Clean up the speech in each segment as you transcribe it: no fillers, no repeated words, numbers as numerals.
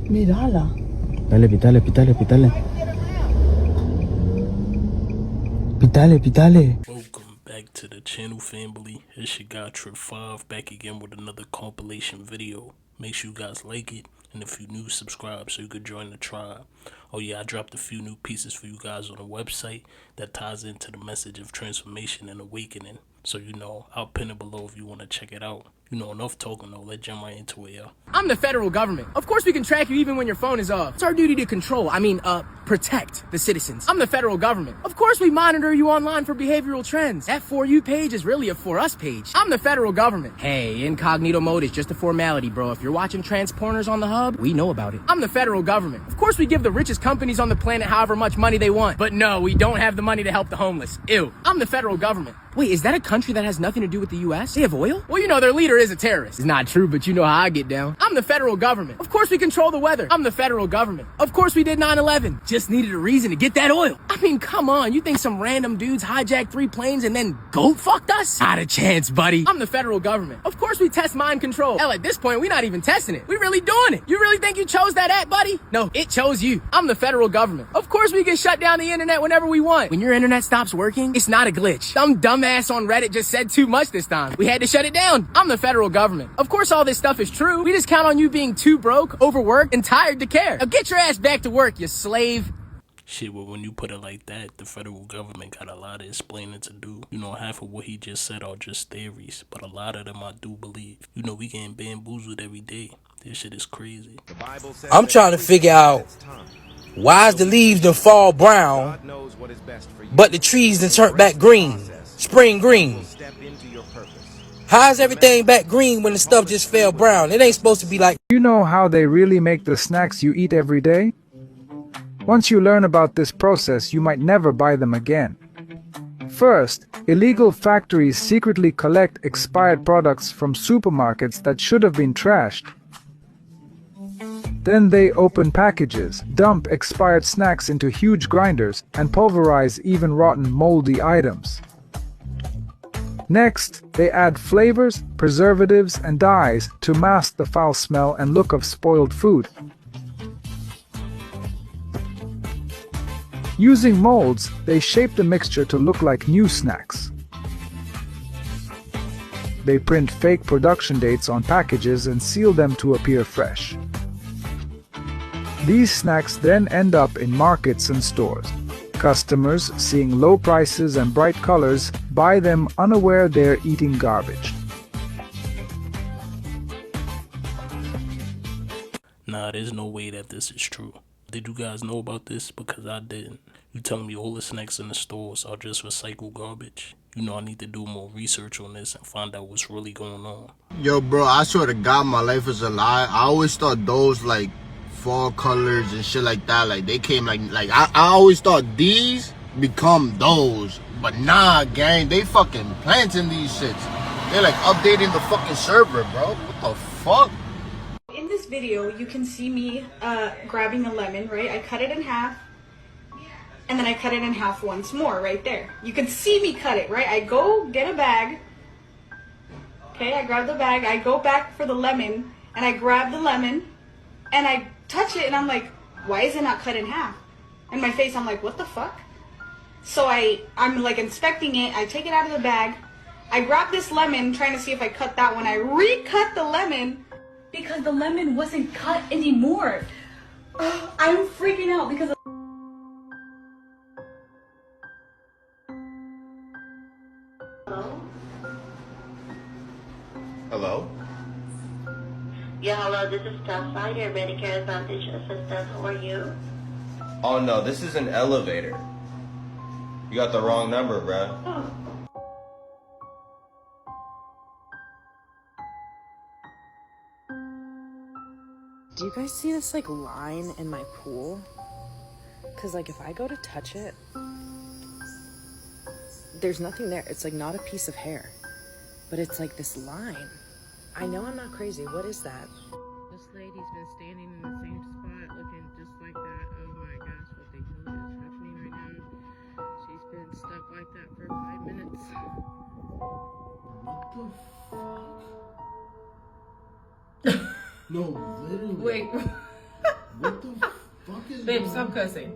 Mírala. Dale, pitale, pitale, pitale. Pitale, pitale. Welcome back to the channel, family. It's your guy Trip 5 back again with another compilation video. Make sure you guys like it, and if you're new, subscribe so you could join the tribe. Oh yeah, I dropped a few new pieces for you guys on the website that ties into the message of transformation and awakening. So I'll pin it below if you want to check it out. Enough talking though, let's jump right into it, yo. I'm the federal government. Of course we can track you even when your phone is off. It's our duty to protect the citizens. I'm the federal government. Of course we monitor you online for behavioral trends. That For You page is really a For Us page. I'm the federal government. Hey, incognito mode is just a formality, bro. If you're watching transporters on the hub, we know about it. I'm the federal government. Of course we give the richest companies on the planet however much money they want. But no, we don't have the money to help the homeless. Ew. I'm the federal government. Wait, is that a country that has nothing to do with the U.S.? They have oil? Well, their leader is a terrorist. It's not true, but you know how I get down. I'm the federal government. Of course we control the weather. I'm the federal government. Of course we did 9/11. Just needed a reason to get that oil. I mean, come on. You think some random dudes hijacked 3 planes and then goat fucked us? Not a chance, buddy. I'm the federal government. Of course we test mind control. Hell, at this point, we're not even testing it. We really doing it. You really think you chose that app, buddy? No, it chose you. I'm the federal government. Of course we can shut down the internet whenever we want. When your internet stops working, it's not a glitch. Some dumbass on Reddit just said too much this time. We had to shut it down. I'm the federal government. Of course all this stuff is true. We just count on you being too broke, overworked, and tired to care. Now get your ass back to work, you slave. Shit, well, when you put it like that, the federal government got a lot of explaining to do. Half of what he just said are just theories, but a lot of them I do believe. We getting bamboozled every day. This shit is crazy. I'm trying to figure out why's the leaves done fall brown, but the trees done turned back green, spring green. How's everything back green when the stuff just fell brown? It ain't supposed to be like. You know how they really make the snacks you eat every day? Once you learn about this process, you might never buy them again. First, illegal factories secretly collect expired products from supermarkets that should have been trashed. Then they open packages, dump expired snacks into huge grinders, and pulverize even rotten, moldy items. Next, they add flavors, preservatives, and dyes to mask the foul smell and look of spoiled food. Using molds, they shape the mixture to look like new snacks. They print fake production dates on packages and seal them to appear fresh. These snacks then end up in markets and stores. Customers, seeing low prices and bright colors, buy them unaware they're eating garbage. Nah, there's no way that this is true. Did you guys know about this? Because I didn't. You telling me all the snacks in the stores are just recycled garbage? I need to do more research on this and find out what's really going on. Yo, bro, I swear to God, my life is a lie. I always thought those, fall colors and shit like that, they came I always thought these become those. But nah, gang, they fucking planting these shits. They're updating the fucking server, bro. What the fuck? In this video, you can see me grabbing a lemon, right? I cut it in half, and then I cut it in half once more, right there. You can see me cut it, right? I go get a bag. Okay, I grab the bag, I go back for the lemon, and I grab the lemon, and I touch it, and I'm like, why is it not cut in half? In my face, I'm like, what the fuck? So I'm inspecting it, I take it out of the bag, I grab this lemon, trying to see if I cut that one, I recut the lemon, because the lemon wasn't cut anymore. I'm freaking out because of Hello? Hello? Yeah, hello, this is Tessa, your Medicare Advantage assistant. How are you? Oh no, this is an elevator. You got the wrong number, bruh. Oh. Do you guys see this line in my pool? Cause if I go to touch it, there's nothing there. It's not a piece of hair, but it's this line. I know I'm not crazy. What is that? This lady's been standing in the same spot looking just like that. Oh my gosh, what the hell is happening right now? She's been stuck like that for 5 minutes. What the fuck? No, literally. Wait. What the fuck is Babe, stop cussing.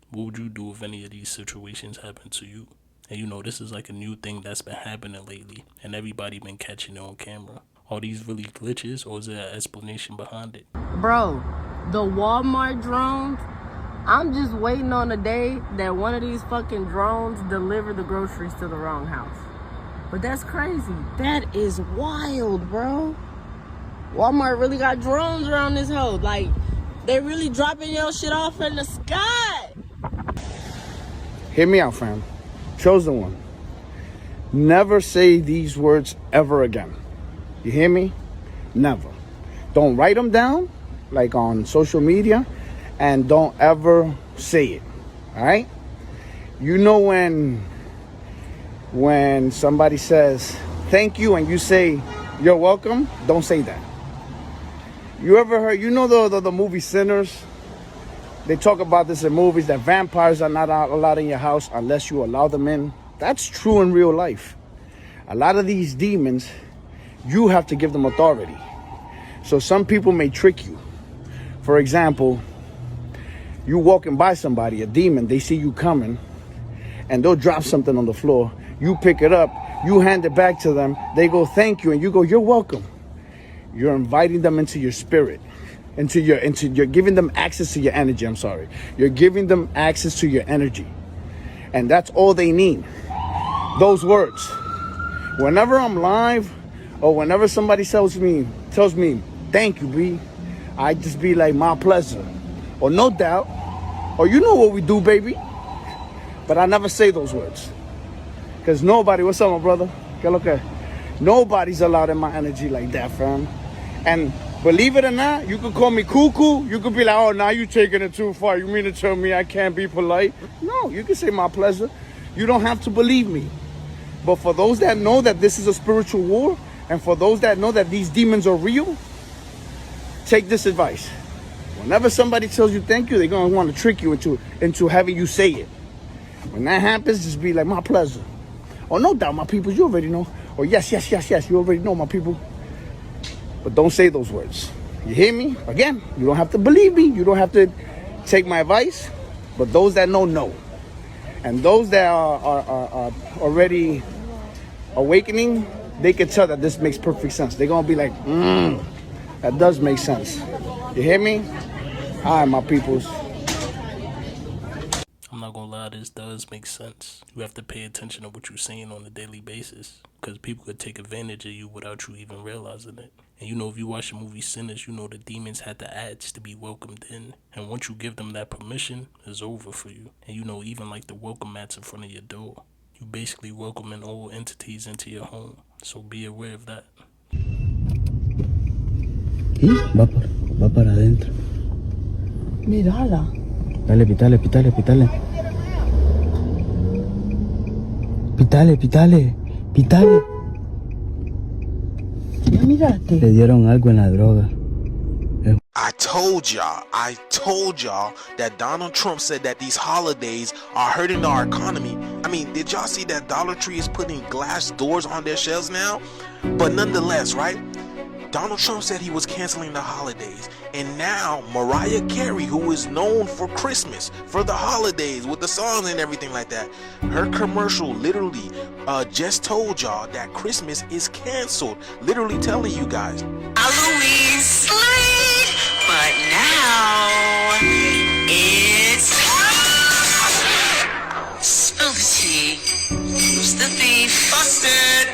What would you do if any of these situations happened to you? And you know, this is like a new thing that's been happening lately, and everybody been catching it on camera. Are these really glitches, or is there an explanation behind it? Bro, the Walmart drones, I'm just waiting on the day that one of these fucking drones deliver the groceries to the wrong house. But that's crazy. That is wild, bro. Walmart really got drones around this hoe. Like, they really dropping your shit off in the sky. Hear me out, fam. Chosen one. Never say these words ever again. You hear me? Never. Don't write them down, like on social media, and don't ever say it. All right? You know when somebody says thank you and you say you're welcome, don't say that. You ever heard, you know the movie Sinners? They talk about this in movies, that vampires are not allowed in your house unless you allow them in. That's true in real life. A lot of these demons, you have to give them authority. So some people may trick you. For example, you walking by somebody, a demon, they see you coming, and they'll drop something on the floor. You pick it up, you hand it back to them, they go thank you, and you go, you're welcome. You're inviting them into your spirit. You're giving them access to your energy. I'm sorry. You're giving them access to your energy. And that's all they need. Those words. Whenever I'm live or whenever somebody tells me, thank you, B, I just be like, my pleasure. Or no doubt. Or you know what we do, baby. But I never say those words. Because nobody, what's up, my brother? Que lo que? Nobody's allowed in my energy like that, fam. And believe it or not, you could call me cuckoo. You could be like, oh, now you're taking it too far. You mean to tell me I can't be polite? No, you can say my pleasure. You don't have to believe me. But for those that know that this is a spiritual war, and for those that know that these demons are real, take this advice. Whenever somebody tells you thank you, they're going to want to trick you into having you say it. When that happens, just be like, my pleasure. Or no doubt, my people, you already know. Or yes, you already know, my people. But don't say those words. You hear me? Again, you don't have to believe me. You don't have to take my advice. But those that know. And those that are already awakening, they can tell that this makes perfect sense. They're going to be like, that does make sense. You hear me? All right, my peoples. I'm not gonna lie, this does make sense. You have to pay attention to what you're saying on a daily basis, because people could take advantage of you without you even realizing it. And you know, if you watch the movie Sinners, you know the demons had to ask to be welcomed in. And once you give them that permission, it's over for you. And you know, even like the welcome mats in front of your door, you basically welcoming all entities into your home. So be aware of that. Y va para adentro. Mírala. Dale, pitale. Pitale. Ya miraste. Le dieron algo en la droga. I told y'all that Donald Trump said that these holidays are hurting our economy. I mean, did y'all see that Dollar Tree is putting glass doors on their shelves now? But nonetheless, right? Donald Trump said he was canceling the holidays, and now Mariah Carey, who is known for Christmas, for the holidays with the songs and everything like that, her commercial literally just told y'all that Christmas is canceled, literally telling you guys. Halloween sleep, but now it's spill the tea. Who's the thief? Busted!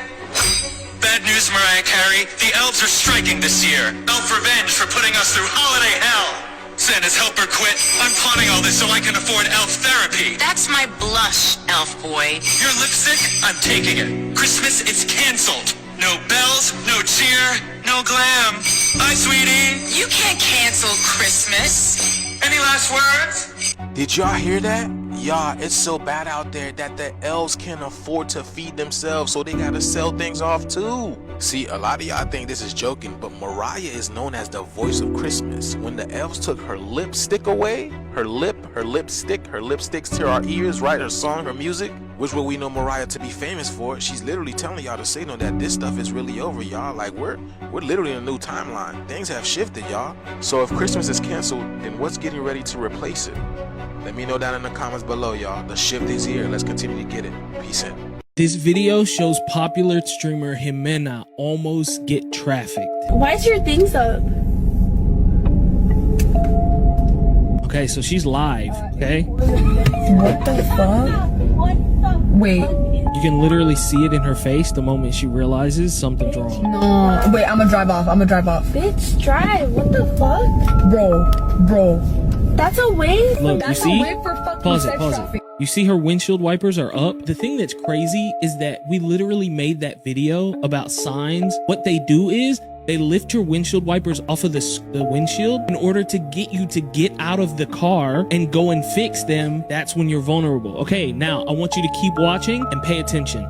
Bad news, Mariah Carey. The elves are striking this year. Elf revenge for putting us through holiday hell. Santa's helper quit. I'm plotting all this so I can afford elf therapy. That's my blush, elf boy. Your lipstick? I'm taking it. Christmas is canceled. No bells, no cheer, no glam. Bye, sweetie. You can't cancel Christmas. Any last words? Did y'all hear that? Y'all, it's so bad out there that the elves can't afford to feed themselves, so they gotta sell things off too. See, a lot of y'all think this is joking, but Mariah is known as the voice of Christmas. When the elves took her lipstick away, her lipstick, her lipsticks to our ears, right? Her song, her music. Which what we know Mariah to be famous for. She's literally telling y'all to signal that this stuff is really over, y'all. Like we're literally in a new timeline. Things have shifted, y'all. So if Christmas is canceled, then what's getting ready to replace it? Let me know down in the comments below, y'all. The shift is here. Let's continue to get it. Peace in. This video shows popular streamer Jimena almost get trafficked. Why is your things up? Okay, so she's live, okay? What the fuck? Wait. You can literally see it in her face the moment she realizes something's wrong. No. Wait, I'm gonna drive off. Bitch, drive. What the fuck? Bro. That's a wave? Look, That's you see? a wave for fucking Pause sex it. trafficking. You see her windshield wipers are up? The thing that's crazy is that we literally made that video about signs. What they do is they lift your windshield wipers off of the windshield in order to get you to get out of the car and go and fix them. That's when you're vulnerable. Okay, now I want you to keep watching and pay attention.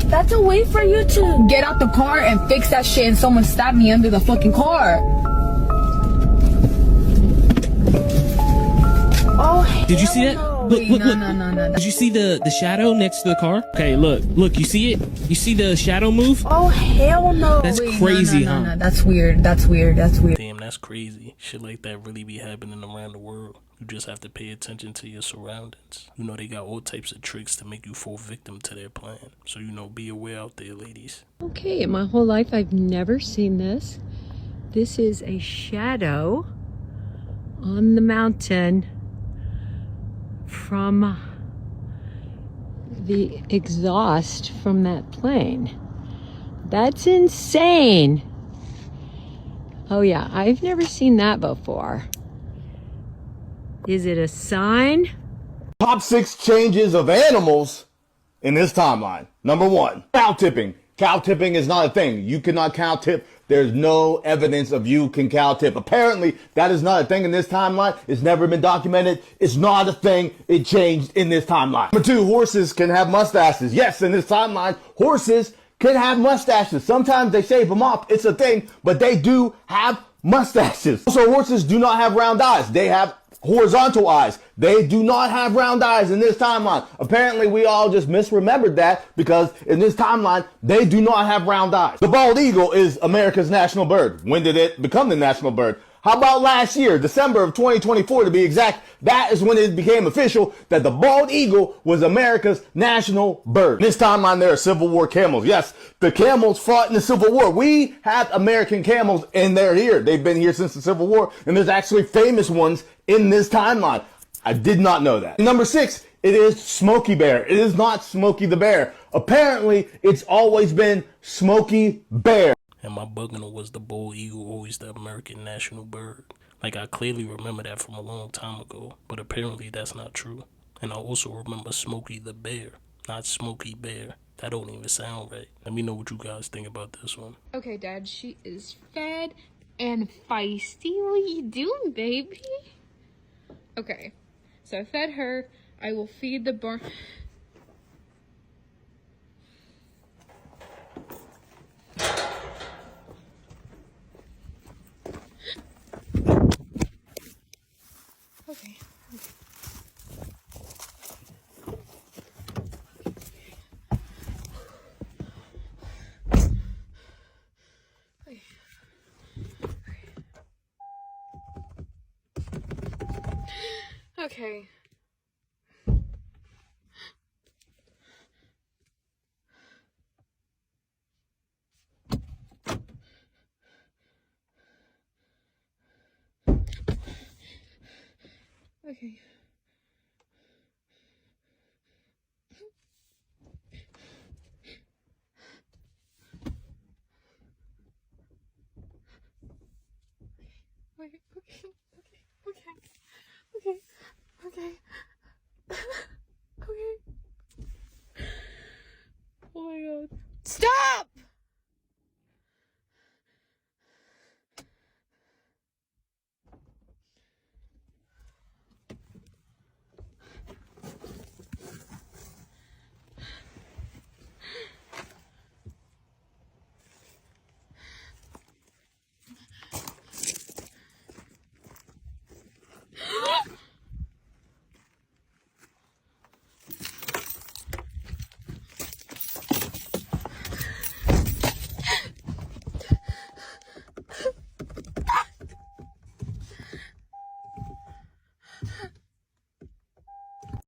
That's a way for you to get out the car and fix that shit and someone stabbed me under the fucking car. Oh, did you see that? no. Look, Wait, look, no, look. No. Did you see the shadow next to the car? Okay, look, you see it? You see the shadow move? Oh, hell no. That's Wait, crazy, no. huh? That's weird. Damn, that's crazy. Shit like that really be happening around the world. You just have to pay attention to your surroundings. You know, they got all types of tricks to make you fall victim to their plan. So, you know, be aware out there, ladies. Okay, in my whole life, I've never seen this. This is a shadow on the mountain from the exhaust from that plane. That's insane. Oh yeah, I've never seen that before. Is it a sign? Top 6 changes of animals in this timeline. Number 1, cow tipping. Cow tipping is not a thing. You cannot cow tip. There's no evidence of you can cow tip. Apparently, that is not a thing in this timeline. It's never been documented. It's not a thing. It changed in this timeline. Number 2, horses can have mustaches. Yes, in this timeline, horses can have mustaches. Sometimes they shave them off. It's a thing, but they do have mustaches. Also, horses do not have round eyes. They have horizontal eyes. They do not have round eyes in this timeline. Apparently, we all just misremembered that because in this timeline, they do not have round eyes. The bald eagle is America's national bird. When did it become the national bird? How about last year, December of 2024 to be exact? That is when it became official that the bald eagle was America's national bird. In this timeline, there are Civil War camels. Yes, the camels fought in the Civil War. We have American camels and they're here. They've been here since the Civil War, and there's actually famous ones in this timeline. I did not know that. Number 6, it is Smokey Bear. It is not Smokey the Bear. Apparently, it's always been Smokey Bear. And my bugging was the bald eagle always the American national bird. Like, I clearly remember that from a long time ago, but apparently that's not true. And I also remember Smokey the Bear, not Smokey Bear. That don't even sound right. Let me know what you guys think about this one. Okay, Dad, she is fed and feisty. What are you doing, baby? Okay, so I fed her. I will feed the barn. Okay. Okay. Okay. Wait, okay. Oh my god. Stop!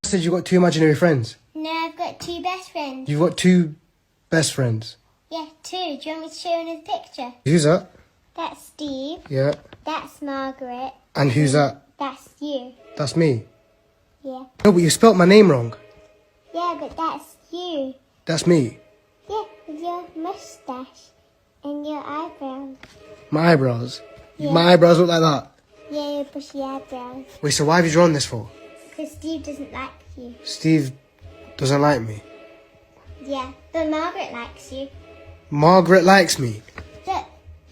said you got 2 imaginary friends. No, I've got 2 best friends. You've got 2 best friends. Yeah, 2. Do you want me to show you another picture? Who's that? That's Steve. Yeah. That's Margaret. And who's that? That's you. That's me. Yeah. No, but you spelt my name wrong. Yeah, but that's you. That's me. Yeah, with your moustache and your eyebrows. My eyebrows? Yeah. My eyebrows look like that? Yeah, your bushy eyebrows. Wait, so why have you drawn this for? Because Steve doesn't like you. Steve doesn't like me. Yeah, but Margaret likes you. Margaret likes me. Look,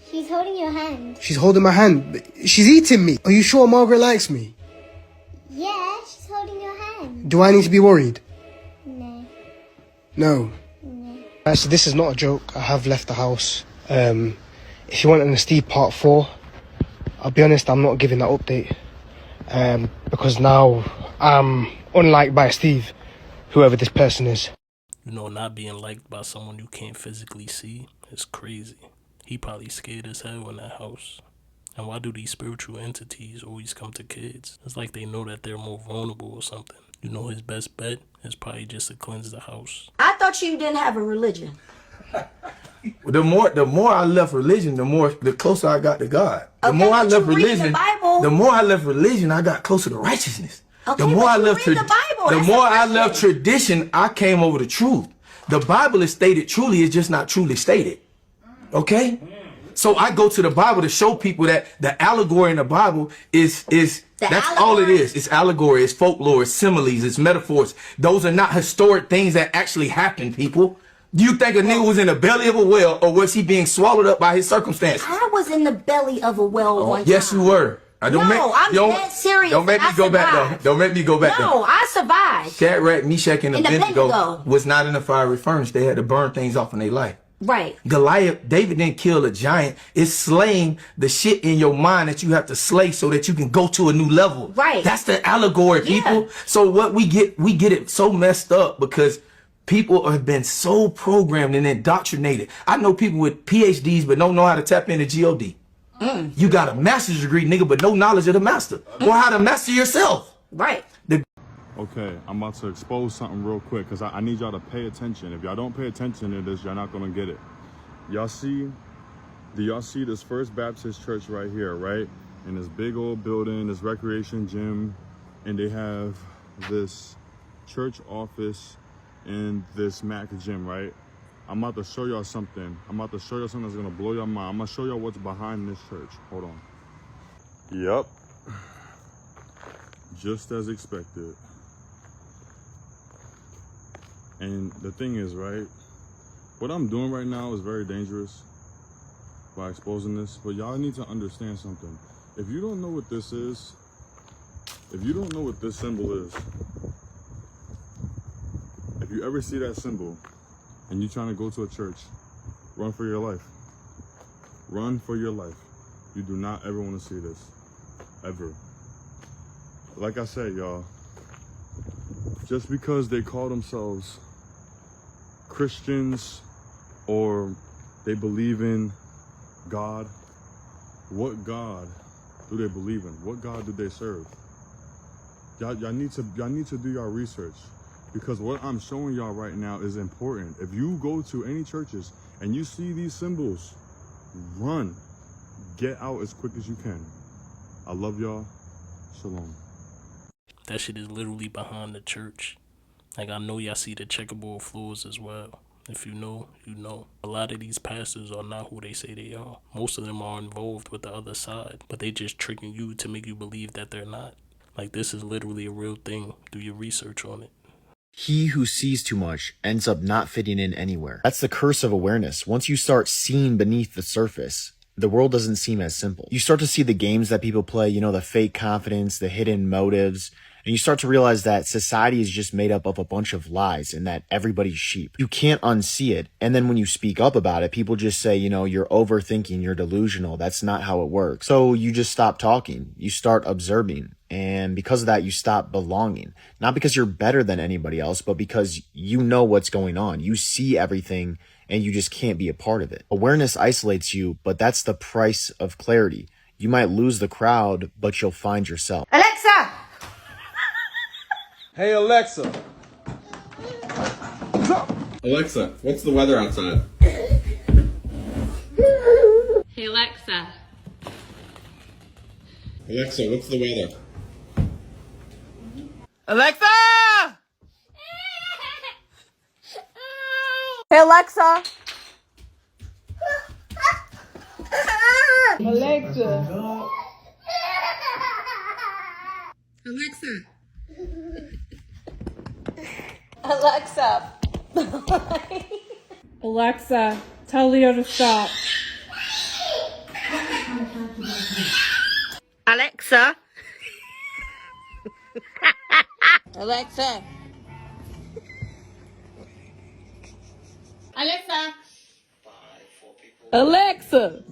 she's holding your hand. She's holding my hand. But she's eating me. Are you sure Margaret likes me? Yeah, she's holding your hand. Do I need to be worried? No. No. No. So this is not a joke. I have left the house. If you want an Steve part 4, I'll be honest, I'm not giving that update. Because now I'm unliked by Steve, whoever this person is. You know, not being liked by someone you can't physically see is crazy. He probably scared as hell in that house. And why do these spiritual entities always come to kids? It's like they know that they're more vulnerable or something. You know, his best bet is probably just to cleanse the house. I thought you didn't have a religion. The more I left religion, the closer I got to God. The more I left religion, I got closer to righteousness. Okay, the more I left Bible. Tradition, I came over the truth. The Bible is stated truly, it's just not truly stated. Okay? So I go to the Bible to show people that the allegory in the Bible is all it is. It's allegory, it's folklore, it's similes, it's metaphors. Those are not historic things that actually happened, people. Do you think a nigga was in the belly of a whale, or was he being swallowed up by his circumstance? I was in the belly of a whale one time. Yes, you were. I'm dead serious. Don't make me go back though. Don't make me go back though. No, I survived. Shadrach, Meshach, and Abednego Abednego was not in the fiery furnace. They had to burn things off in their life. Right. Goliath, David didn't kill a giant. It's slaying the shit in your mind that you have to slay so that you can go to a new level. Right. That's the allegory, people. Yeah. So what we get it so messed up because people have been so programmed and indoctrinated. I know people with PhDs but don't know how to tap into God. You got a master's degree, nigga, but no knowledge of the master. Or how to master yourself. Right. Okay, I'm about to expose something real quick because I need y'all to pay attention. If y'all don't pay attention to this, y'all not gonna get it. Do y'all see this First Baptist Church right here, right? In this big old building, this recreation gym, and they have this church office in this Mac gym, right? I'm about to show y'all something. I'm about to show y'all something that's gonna blow your mind. I'm gonna show y'all what's behind this church. Hold on. Yep. Just as expected. And the thing is, right, what I'm doing right now is very dangerous by exposing this, but y'all need to understand something. If you don't know what this is, if you don't know what this symbol is, if you ever see that symbol and you're trying to go to a church, run for your life. Run for your life. You do not ever want to see this. Ever. Like I said, y'all, just because they call themselves Christians or they believe in God, what God do they believe in? What God do they serve? Y'all need to do your research, because what I'm showing y'all right now is important. If you go to any churches and you see these symbols, run. Get out as quick as you can. I love y'all. Shalom. That shit is literally behind the church. Like, I know y'all see the checkerboard floors as well. If you know, you know. A lot of these pastors are not who they say they are. Most of them are involved with the other side, but they just tricking you to make you believe that they're not. Like, this is literally a real thing. Do your research on it. He who sees too much ends up not fitting in anywhere. That's the curse of awareness. Once you start seeing beneath the surface, the world doesn't seem as simple. You start to see the games that people play, you know, the fake confidence, the hidden motives, and you start to realize that society is just made up of a bunch of lies and that everybody's sheep. You can't unsee it. And then when you speak up about it, people just say, you know, you're overthinking, you're delusional. That's not how it works. So you just stop talking. You start observing. And because of that, you stop belonging. Not because you're better than anybody else, but because you know what's going on. You see everything and you just can't be a part of it. Awareness isolates you, but that's the price of clarity. You might lose the crowd, but you'll find yourself. Alexa! Hey Alexa. Alexa, what's the weather outside? Hey Alexa. Alexa, what's the weather? Alexa! Hey Alexa. Alexa. Alexa. Alexa, tell Leo to stop. Alexa. Alexa. Alexa. Alexa.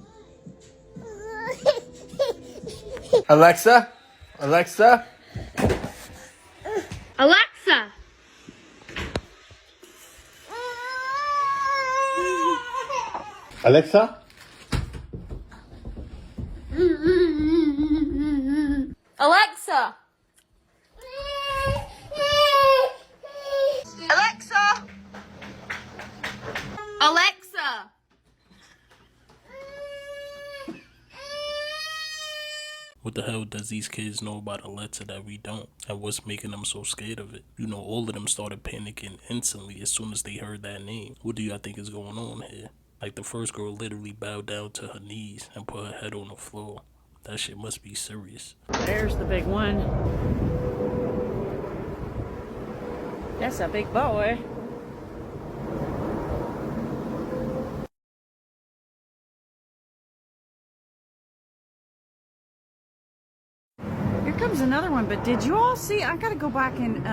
Alexa? Alexa? Alexa. Alexa? Alexa. Alexa. Alexa. What the hell does these kids know about Alexa that we don't? And what's making them so scared of it? You know, all of them started panicking instantly as soon as they heard that name. What do y'all think is going on here? Like, the first girl literally bowed down to her knees and put her head on the floor. That shit must be serious. There's the big one. That's a big boy. Here comes another one, but did you all see? I gotta go back and,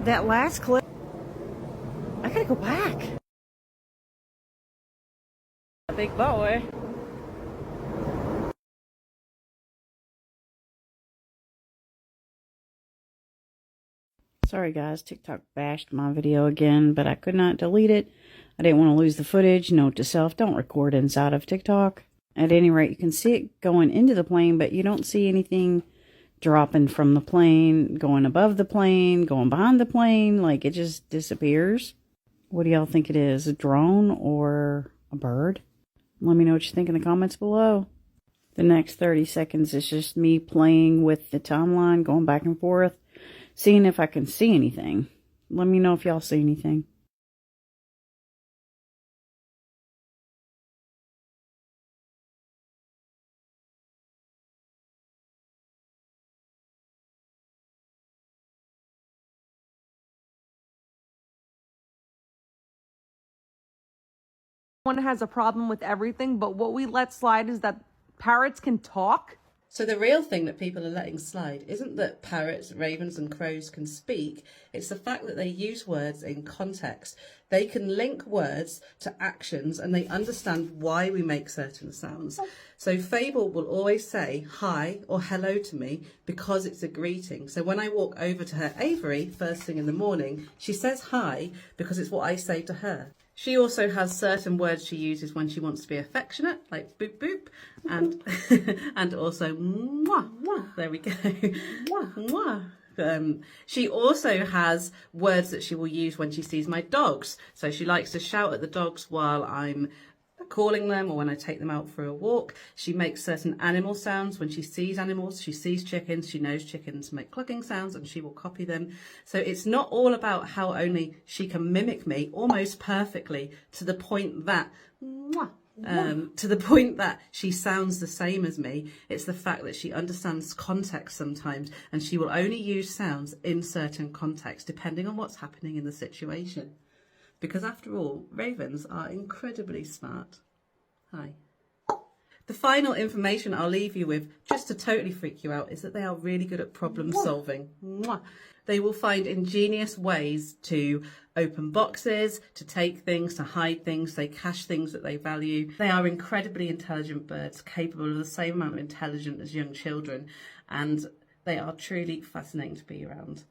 that last clip. I gotta go back. A big boy. Sorry guys, TikTok bashed my video again, but I could not delete it. I didn't want to lose the footage. Note to self, don't record inside of TikTok. At any rate, you can see it going into the plane, but you don't see anything dropping from the plane, going above the plane, going behind the plane. Like, it just disappears. What do y'all think it is? A drone or a bird? Let me know what you think in the comments below. The next 30 seconds is just me playing with the timeline, going back and forth, seeing if I can see anything. Let me know if y'all see anything. One has a problem with everything, but what we let slide is that parrots can talk. So the real thing that people are letting slide isn't that parrots, ravens and crows can speak, it's the fact that they use words in context. They can link words to actions and they understand why we make certain sounds. So Fable will always say hi or hello to me because it's a greeting. So when I walk over to her aviary first thing in the morning, she says hi because it's what I say to her. She also has certain words she uses when she wants to be affectionate, like boop boop, and and also mwah, mwah. There we go. Mwah, mwah. She also has words that she will use when she sees my dogs. So she likes to shout at the dogs while I'm calling them or when I take them out for a walk. She makes certain animal sounds when she sees animals. She sees chickens, she knows chickens make clucking sounds and she will copy them. So it's not all about how only she can mimic me almost perfectly to the point that she sounds the same as me. It's the fact that she understands context sometimes and she will only use sounds in certain contexts depending on what's happening in the situation. Because after all, ravens are incredibly smart. Hi. The final information I'll leave you with, just to totally freak you out, is that they are really good at problem solving. They will find ingenious ways to open boxes, to take things, to hide things. They cache things that they value. They are incredibly intelligent birds, capable of the same amount of intelligence as young children. And they are truly fascinating to be around.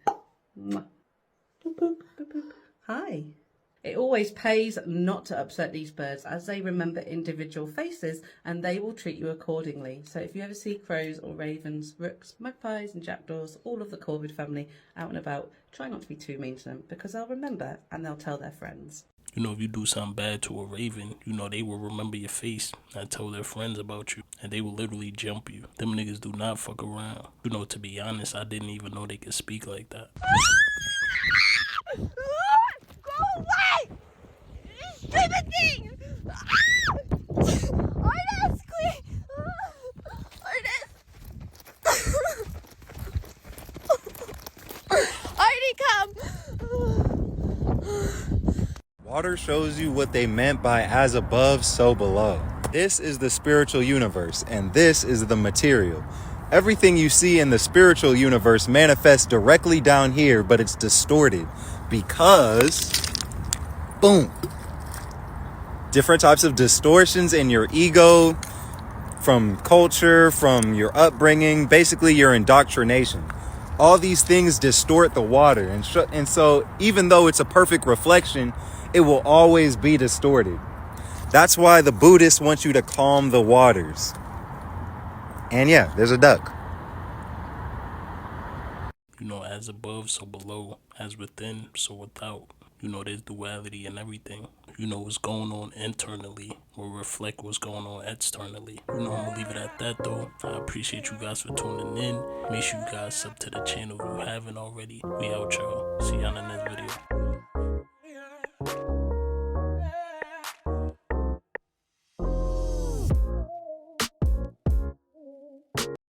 Hi. It always pays not to upset these birds, as they remember individual faces and they will treat you accordingly. So if you ever see crows or ravens, rooks, magpies and jackdaws, all of the corvid family out and about, try not to be too mean to them, because they'll remember and they'll tell their friends. You know, if you do something bad to a raven, you know, they will remember your face and tell their friends about you. And they will literally jump you. Them niggas do not fuck around. You know, to be honest, I didn't even know they could speak like that. Go away! You stupid thing! Artist, quick! Artist! Artie, come! Water shows you what they meant by as above, so below. This is the spiritual universe, and this is the material. Everything you see in the spiritual universe manifests directly down here, but it's distorted because, boom, different types of distortions in your ego, from culture, from your upbringing, basically your indoctrination. All these things distort the water, and so even though it's a perfect reflection, it will always be distorted. That's why the Buddhists want you to calm the waters. And yeah, there's a duck. You know, as above, so below. As within, so without. You know, there's duality in everything. You know, what's going on internally will reflect what's going on externally. You know, I'm gonna leave it at that though. I appreciate you guys for tuning in. Make sure you guys sub to the channel if you haven't already. We out, y'all. See y'all in the next video.